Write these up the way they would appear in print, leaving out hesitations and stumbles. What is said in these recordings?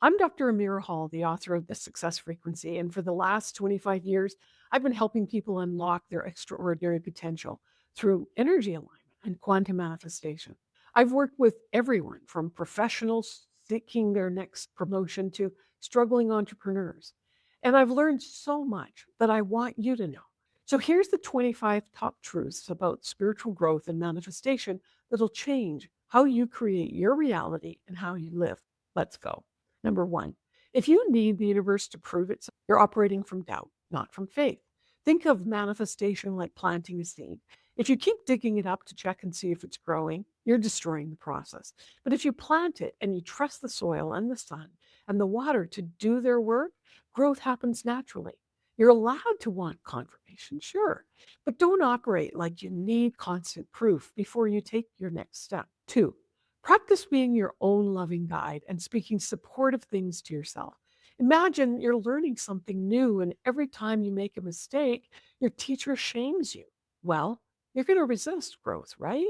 I'm Dr. Amirah, the author of The Success Frequency, and for the last 25 years, I've been helping people unlock their extraordinary potential through energy alignment and quantum manifestation. I've worked with everyone from professionals seeking their next promotion to struggling entrepreneurs. And I've learned so much that I want you to know. So here's the 25 top truths about spiritual growth and manifestation that'll change how you create your reality and how you live. Let's go. Number one, if you need the universe to prove itself, you're operating from doubt, not from faith. Think of manifestation like planting a seed. If you keep digging it up to check and see if it's growing, you're destroying the process. But if you plant it and you trust the soil and the sun and the water to do their work, growth happens naturally. You're allowed to want confirmation, sure, but don't operate like you need constant proof before you take your next step. Two, practice being your own loving guide and speaking supportive things to yourself. Imagine you're learning something new, and every time you make a mistake, your teacher shames you. Well, you're going to resist growth, right?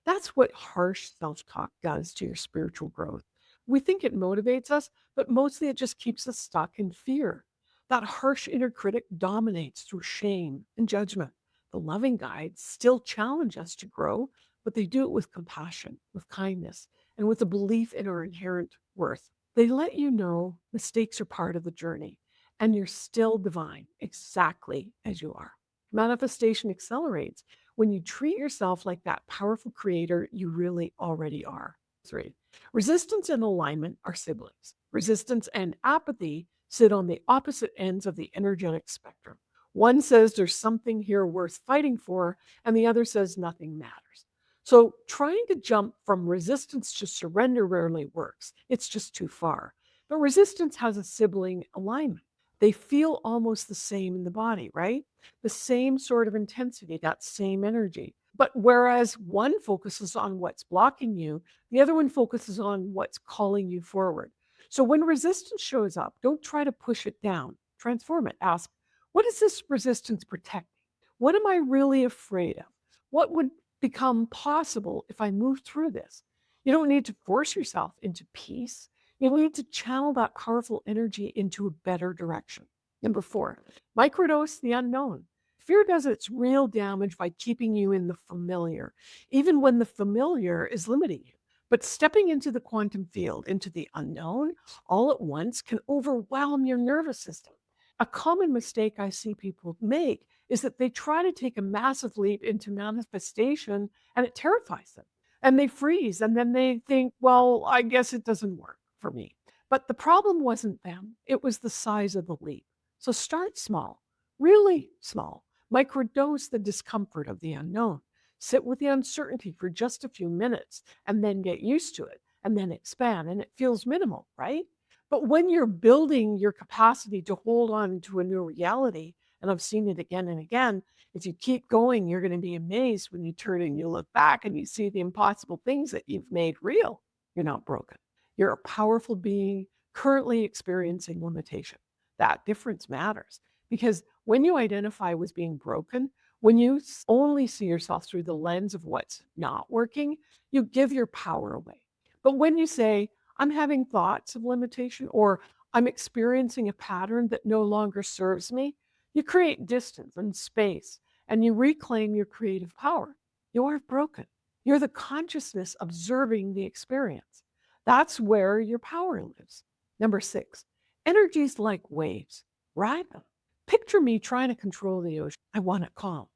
That's what harsh self talk does to your spiritual growth. We think it motivates us, but mostly it just keeps us stuck in fear. That harsh inner critic dominates through shame and judgment. The loving guides still challenge us to grow, but they do it with compassion, with kindness, and with a belief in our inherent worth. They let you know mistakes are part of the journey and you're still divine exactly as you are. Manifestation accelerates when you treat yourself like that powerful creator you really already are. Three, resistance and alignment are siblings. Resistance and apathy sit on the opposite ends of the energetic spectrum. One says there's something here worth fighting for, and the other says nothing matters. So trying to jump from resistance to surrender rarely works. It's just too far. But resistance has a sibling alignment. They feel almost the same in the body, right? The same sort of intensity, that same energy. But whereas one focuses on what's blocking you, the other one focuses on what's calling you forward. So when resistance shows up, don't try to push it down. Transform it. Ask, what is this resistance protecting? What am I really afraid of? What would become possible if I move through this? You don't need to force yourself into peace. You need to channel that powerful energy into a better direction. Number four, microdose the unknown. Fear does its real damage by keeping you in the familiar, even when the familiar is limiting you. But stepping into the quantum field, into the unknown, all at once can overwhelm your nervous system. A common mistake I see people make is that they try to take a massive leap into manifestation and it terrifies them. And they freeze and then they think, well, I guess it doesn't work for me. But the problem wasn't them, it was the size of the leap. So start small, really small. Microdose the discomfort of the unknown. Sit with the uncertainty for just a few minutes and then get used to it and then expand. And it feels minimal, right? But when you're building your capacity to hold on to a new reality, and I've seen it again and again, if you keep going, you're going to be amazed when you turn and you look back and you see the impossible things that you've made real. You're not broken. You're a powerful being currently experiencing limitation. That difference matters because when you identify with being broken, when you only see yourself through the lens of what's not working, you give your power away. But when you say, I'm having thoughts of limitation, or I'm experiencing a pattern that no longer serves me, you create distance and space and you reclaim your creative power. You aren't broken. You're the consciousness observing the experience. That's where your power lives. Number six, energies like waves. Ride them. Picture me trying to control the ocean. I want it calm.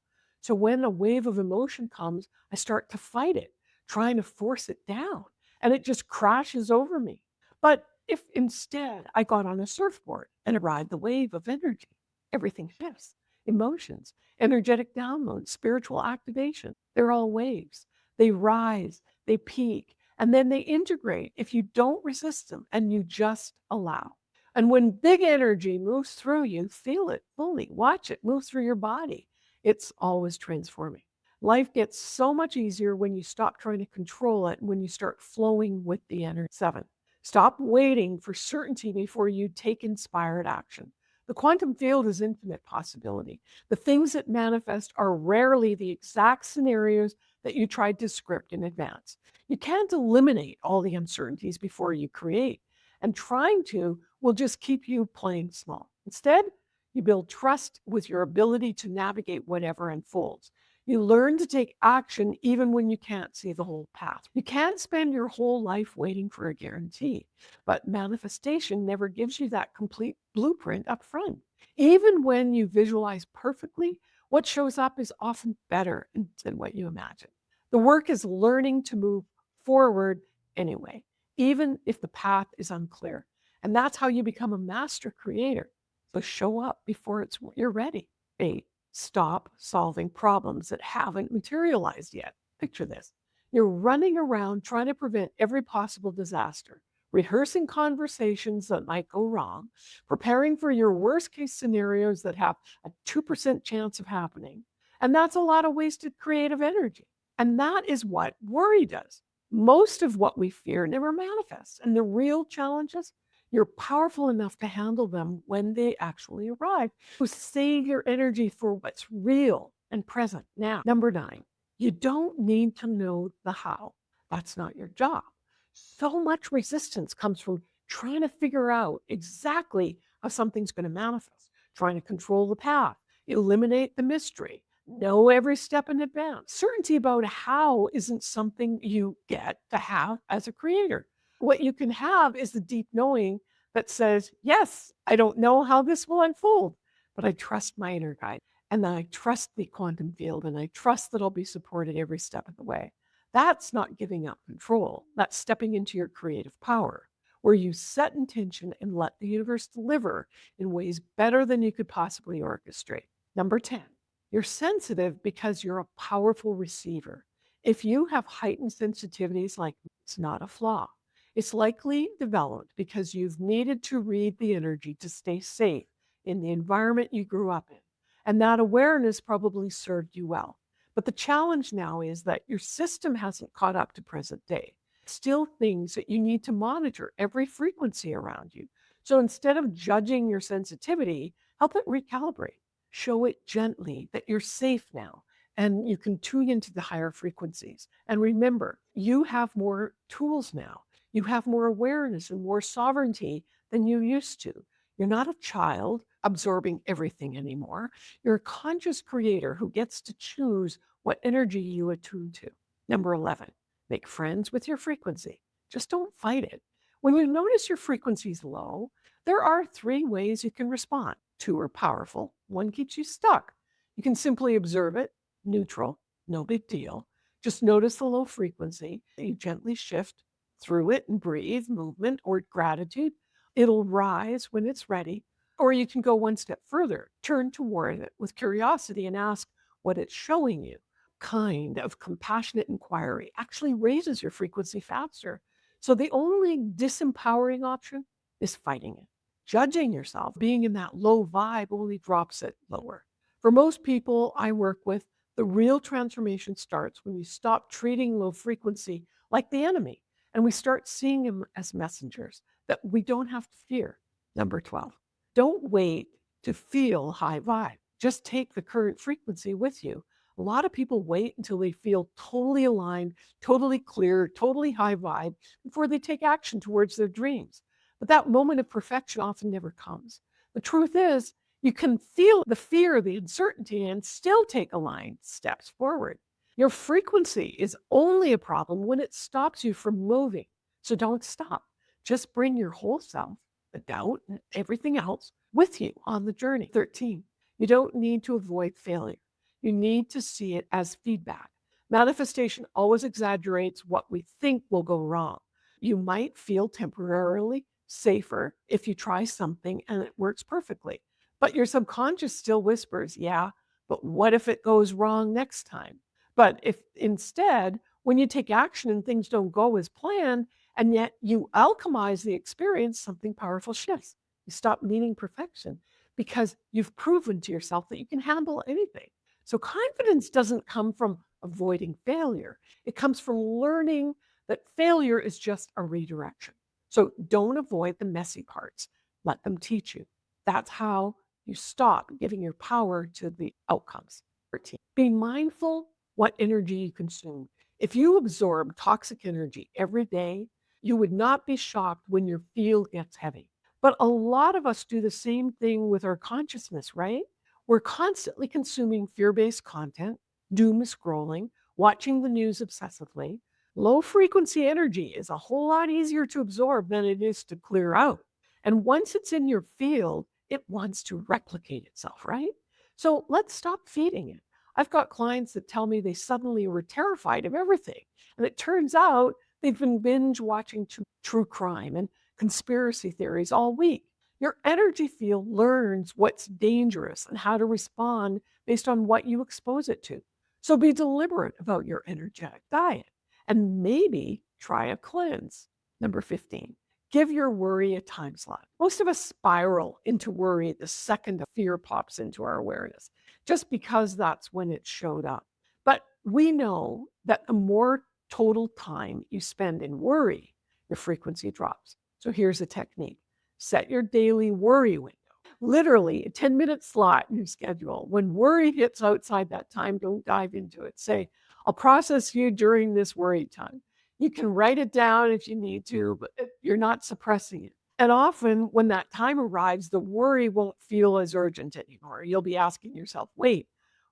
So when a wave of emotion comes, I start to fight it, trying to force it down, and it just crashes over me. But if instead I got on a surfboard and ride the wave of energy, everything shifts. Emotions, energetic downloads, spiritual activation, they're all waves. They rise, they peak, and then they integrate if you don't resist them and you just allow. And when big energy moves through you, feel it fully, watch it move through your body. It's always transforming. Life gets so much easier when you stop trying to control it, when you start flowing with the energy. Seven, stop waiting for certainty before you take inspired action. The quantum field is infinite possibility. The things that manifest are rarely the exact scenarios that you tried to script in advance. You can't eliminate all the uncertainties before you create. And trying to will just keep you playing small. Instead, you build trust with your ability to navigate whatever unfolds. You learn to take action even when you can't see the whole path. You can't spend your whole life waiting for a guarantee, but manifestation never gives you that complete blueprint up front. Even when you visualize perfectly, what shows up is often better than what you imagine. The work is learning to move forward anyway, even if the path is unclear. And that's how you become a master creator. So show up before you're ready. 8. Stop solving problems that haven't materialized yet. Picture this. You're running around trying to prevent every possible disaster, rehearsing conversations that might go wrong, preparing for your worst case scenarios that have a 2% chance of happening. And that's a lot of wasted creative energy. And that is what worry does. Most of what we fear never manifests. And the real challenges, you're powerful enough to handle them when they actually arrive. So save your energy for what's real and present now. Number 9, you don't need to know the how. That's not your job. So much resistance comes from trying to figure out exactly how something's going to manifest, trying to control the path, eliminate the mystery, know every step in advance. Certainty about how isn't something you get to have as a creator. What you can have is the deep knowing that says, yes, I don't know how this will unfold, but I trust my inner guide and I trust the quantum field and I trust that I'll be supported every step of the way. That's not giving up control. That's stepping into your creative power, where you set intention and let the universe deliver in ways better than you could possibly orchestrate. Number 10, you're sensitive because you're a powerful receiver. If you have heightened sensitivities, like it's not a flaw, it's likely developed because you've needed to read the energy to stay safe in the environment you grew up in. And that awareness probably served you well. But the challenge now is that your system hasn't caught up to present day. Still things that you need to monitor every frequency around you. So instead of judging your sensitivity, help it recalibrate. Show it gently that you're safe now and you can tune into the higher frequencies. And remember, you have more tools now. You have more awareness and more sovereignty than you used to. You're not a child absorbing everything anymore. You're a conscious creator who gets to choose what energy you attune to. Number 11, make friends with your frequency. Just don't fight it. When you notice your frequency is low, there are 3 ways you can respond. 2 are powerful, 1 keeps you stuck. You can simply observe it, neutral, no big deal. Just notice the low frequency. You gently shift through it and breathe, movement, or gratitude. It'll rise when it's ready. Or you can go one step further, turn toward it with curiosity and ask what it's showing you. Kind of compassionate inquiry actually raises your frequency faster. So the only disempowering option is fighting it. Judging yourself, being in that low vibe only drops it lower. For most people I work with, the real transformation starts when we stop treating low frequency like the enemy and we start seeing them as messengers that we don't have to fear. Number 12, don't wait to feel high vibe. Just take the current frequency with you. A lot of people wait until they feel totally aligned, totally clear, totally high vibe before they take action towards their dreams. But that moment of perfection often never comes. The truth is, you can feel the fear, the uncertainty, and still take aligned steps forward. Your frequency is only a problem when it stops you from moving. So don't stop. Just bring your whole self, the doubt, and everything else with you on the journey. 13, you don't need to avoid failure. You need to see it as feedback. Manifestation always exaggerates what we think will go wrong. You might feel temporarily safer if you try something and it works perfectly. But your subconscious still whispers, yeah, but what if it goes wrong next time? But if instead, when you take action and things don't go as planned, and yet you alchemize the experience, something powerful shifts. You stop needing perfection because you've proven to yourself that you can handle anything. So confidence doesn't come from avoiding failure. It comes from learning that failure is just a redirection. So don't avoid the messy parts. Let them teach you. That's how you stop giving your power to the outcomes. 13, be mindful what energy you consume. If you absorb toxic energy every day, You would not be shocked when your field gets heavy. But a lot of us do the same thing with our consciousness, right? We're constantly consuming fear based content, doom scrolling, watching the news obsessively. Low frequency energy is a whole lot easier to absorb than it is to clear out. And once it's in your field, it wants to replicate itself, right? So let's stop feeding it. I've got clients that tell me they suddenly were terrified of everything. And it turns out they've been binge watching true crime and conspiracy theories all week. Your energy field learns what's dangerous and how to respond based on what you expose it to. So be deliberate about your energetic diet and maybe try a cleanse. Number 15, give your worry a time slot. Most of us spiral into worry the second a fear pops into our awareness, just because that's when it showed up. But we know that the more total time you spend in worry, your frequency drops. So here's a technique. Set your daily worry window. Literally a 10-minute slot in your schedule. When worry hits outside that time, don't dive into it. Say, I'll process you during this worry time. You can write it down if you need to, but you're not suppressing it. And often when that time arrives, the worry won't feel as urgent anymore. You'll be asking yourself, wait,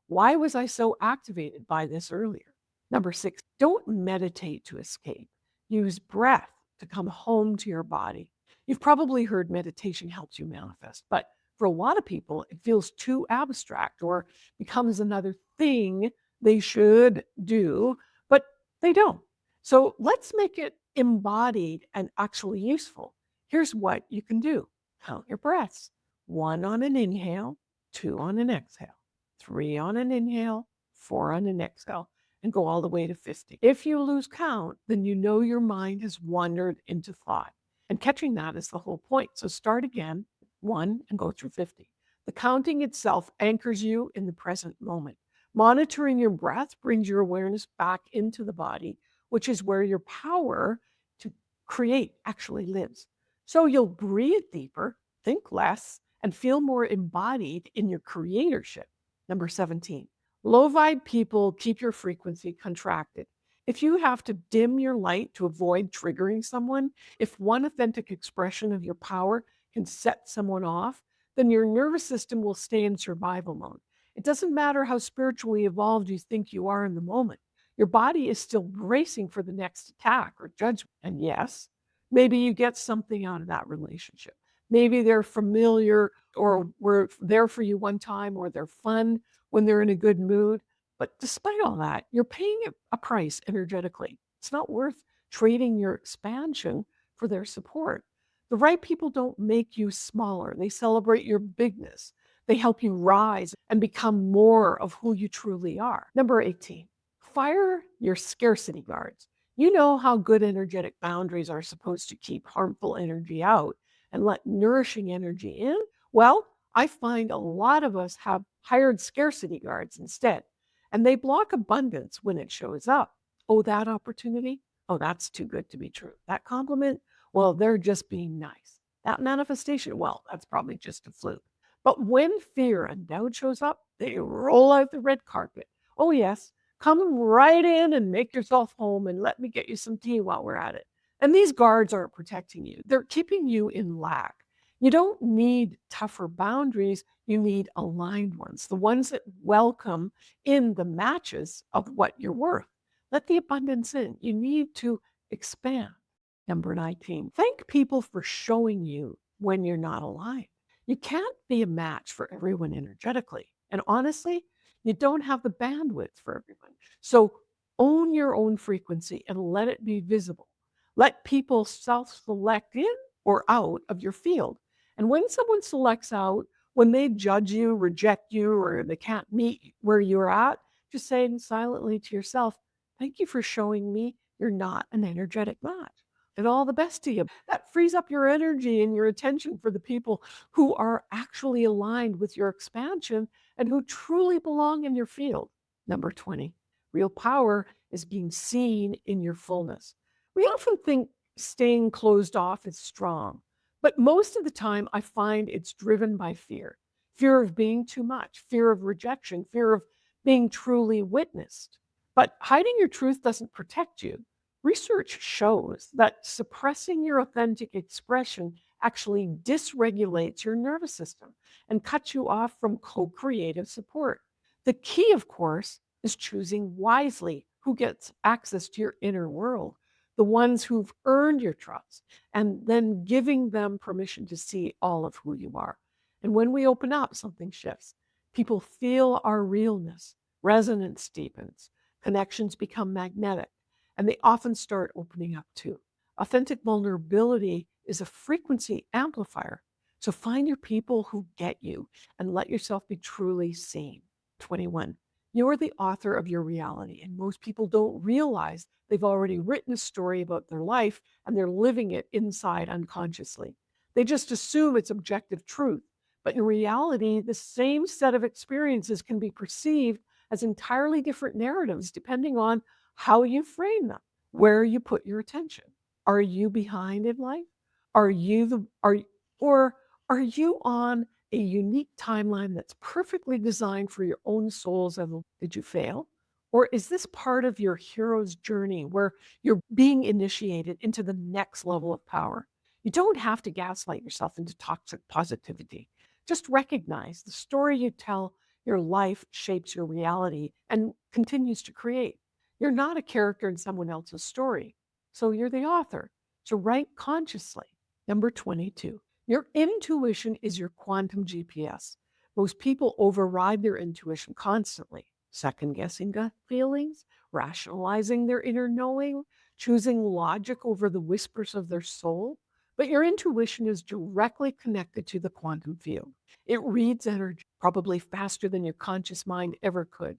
why was I so activated by this earlier? Number 6, don't meditate to escape. Use breath to come home to your body. You've probably heard meditation helps you manifest, but for a lot of people, it feels too abstract or becomes another thing they should do, but they don't. So let's make it embodied and actually useful. Here's what you can do. Count your breaths. 1 on an inhale, 2 on an exhale, 3 on an inhale, 4 on an exhale, and go all the way to 50. If you lose count, then you know your mind has wandered into thought. And catching that is the whole point. So start again, 1, and go through 50. The counting itself anchors you in the present moment. Monitoring your breath brings your awareness back into the body, which is where your power to create actually lives. So you'll breathe deeper, think less, and feel more embodied in your creatorship. Number 17, low vibe people keep your frequency contracted. If you have to dim your light to avoid triggering someone, if one authentic expression of your power can set someone off, then your nervous system will stay in survival mode. It doesn't matter how spiritually evolved you think you are in the moment. Your body is still bracing for the next attack or judgment. And yes, maybe you get something out of that relationship. Maybe they're familiar or were there for you one time, or they're fun when they're in a good mood. But despite all that, you're paying a price energetically. It's not worth trading your expansion for their support. The right people don't make you smaller. They celebrate your bigness. They help you rise and become more of who you truly are. Number 18, fire your scarcity guards. You know how good energetic boundaries are supposed to keep harmful energy out and let nourishing energy in? Well, I find a lot of us have hired scarcity guards instead, and they block abundance when it shows up. Oh, that opportunity? Oh, that's too good to be true. That compliment? Well, they're just being nice. That manifestation? Well, that's probably just a fluke. But when fear and doubt shows up, they roll out the red carpet. Oh, yes, come right in and make yourself home and let me get you some tea while we're at it. And these guards aren't protecting you. They're keeping you in lack. You don't need tougher boundaries. You need aligned ones, the ones that welcome in the matches of what you're worth. Let the abundance in. You need to expand. Number 19, thank people for showing you when you're not aligned. You can't be a match for everyone energetically. And honestly, you don't have the bandwidth for everyone. So own your own frequency and let it be visible. Let people self-select in or out of your field. And when someone selects out, when they judge you, reject you, or they can't meet where you're at, just saying silently to yourself, thank you for showing me you're not an energetic match. And all the best to you. That frees up your energy and your attention for the people who are actually aligned with your expansion and who truly belong in your field. Number 20, real power is being seen in your fullness. We often think staying closed off is strong, but most of the time I find it's driven by fear. Fear of being too much, fear of rejection, fear of being truly witnessed. But hiding your truth doesn't protect you. Research shows that suppressing your authentic expression actually dysregulates your nervous system and cuts you off from co creative support. The key, of course, is choosing wisely who gets access to your inner world, the ones who've earned your trust, and then giving them permission to see all of who you are. And when we open up, something shifts. People feel our realness, resonance deepens, connections become magnetic, and they often start opening up too. Authentic vulnerability is a frequency amplifier. So find your people who get you and let yourself be truly seen. 21. You're the author of your reality, and most people don't realize they've already written a story about their life and they're living it inside unconsciously. They just assume it's objective truth. But in reality, the same set of experiences can be perceived as entirely different narratives depending on how you frame them, where you put your attention. Are you behind in life? Are you the are or are you on a unique timeline that's perfectly designed for your own soul's evolution? Did you fail? Or is this part of your hero's journey where you're being initiated into the next level of power? You don't have to gaslight yourself into toxic positivity. Just recognize the story you tell your life shapes your reality and continues to create. You're not a character in someone else's story, so you're the author. So write consciously. Number 22. Your intuition is your quantum GPS. Most people override their intuition constantly, second guessing gut feelings, rationalizing their inner knowing, choosing logic over the whispers of their soul. But your intuition is directly connected to the quantum field. It reads energy probably faster than your conscious mind ever could.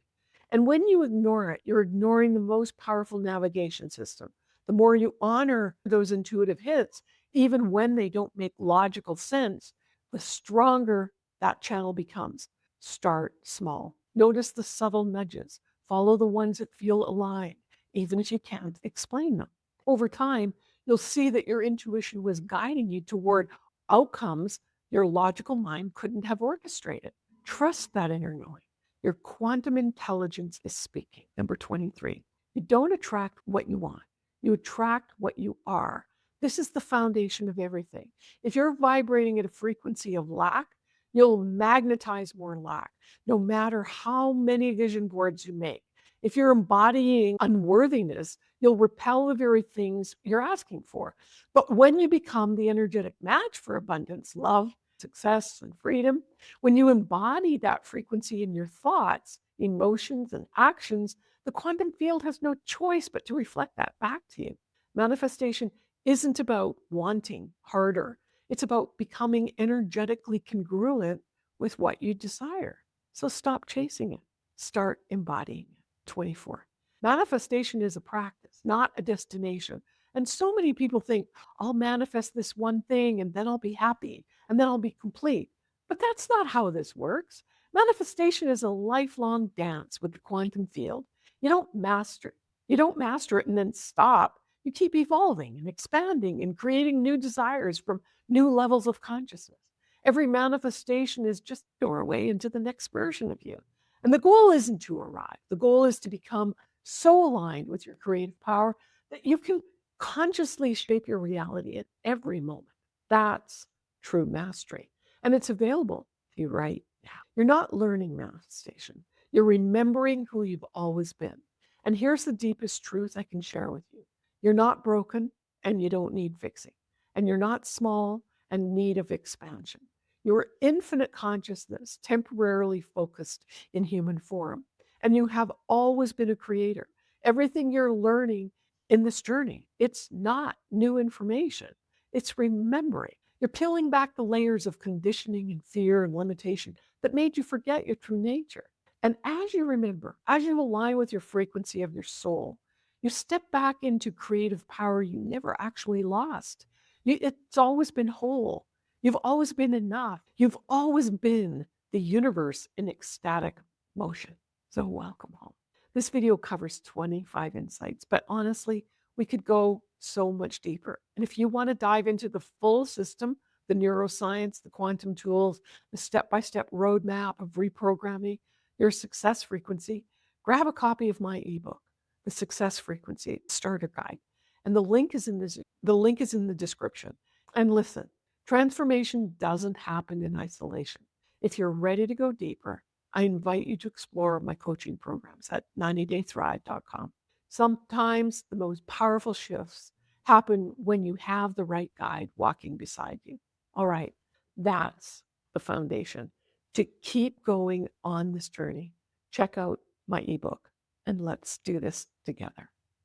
And when you ignore it, you're ignoring the most powerful navigation system. The more you honor those intuitive hits, even when they don't make logical sense, the stronger that channel becomes. Start small. Notice the subtle nudges. Follow the ones that feel aligned, even if you can't explain them. Over time, you'll see that your intuition was guiding you toward outcomes your logical mind couldn't have orchestrated. Trust that inner knowing. Your quantum intelligence is speaking. Number 23. You don't attract what you want, you attract what you are. This is the foundation of everything. If you're vibrating at a frequency of lack, you'll magnetize more lack, no matter how many vision boards you make. If you're embodying unworthiness, you'll repel the very things you're asking for. But when you become the energetic match for abundance, love, success, and freedom, when you embody that frequency in your thoughts, emotions, and actions, the quantum field has no choice but to reflect that back to you. Manifestation isn't about wanting harder, it's about becoming energetically congruent with what you desire. So stop chasing it, start embodying it. 24. Manifestation is a practice, not a destination. And so many people think, I'll manifest this one thing and then I'll be happy and then I'll be complete. But that's not how this works. Manifestation is a lifelong dance with the quantum field. You don't master it. You don't master it and then stop. You keep evolving and expanding and creating new desires from new levels of consciousness. Every manifestation is just a doorway into the next version of you. And the goal isn't to arrive. The goal is to become so aligned with your creative power that you can consciously shape your reality at every moment. That's true mastery. And it's available to you right now. You're not learning manifestation. You're remembering who you've always been. And here's the deepest truth I can share with you. You're not broken and you don't need fixing. And you're not small and in need of expansion. You're infinite consciousness, temporarily focused in human form. And you have always been a creator. Everything you're learning in this journey, it's not new information, it's remembering. You're peeling back the layers of conditioning and fear and limitation that made you forget your true nature. And as you remember, as you align with your frequency of your soul, you step back into creative power you never actually lost. It's always been whole. You've always been enough. You've always been the universe in ecstatic motion. So welcome home. This video covers 25 insights, but honestly, we could go so much deeper. And if you want to dive into the full system, the neuroscience, the quantum tools, the step-by-step roadmap of reprogramming your success frequency, grab a copy of my ebook, The Success Frequency Starter Guide. And the link is in the description. And listen, transformation doesn't happen in isolation. If you're ready to go deeper, I invite you to explore my coaching programs at 90daythrive.com. Sometimes the most powerful shifts happen when you have the right guide walking beside you. All right, that's the foundation. To keep going on this journey, check out my ebook and let's do this together.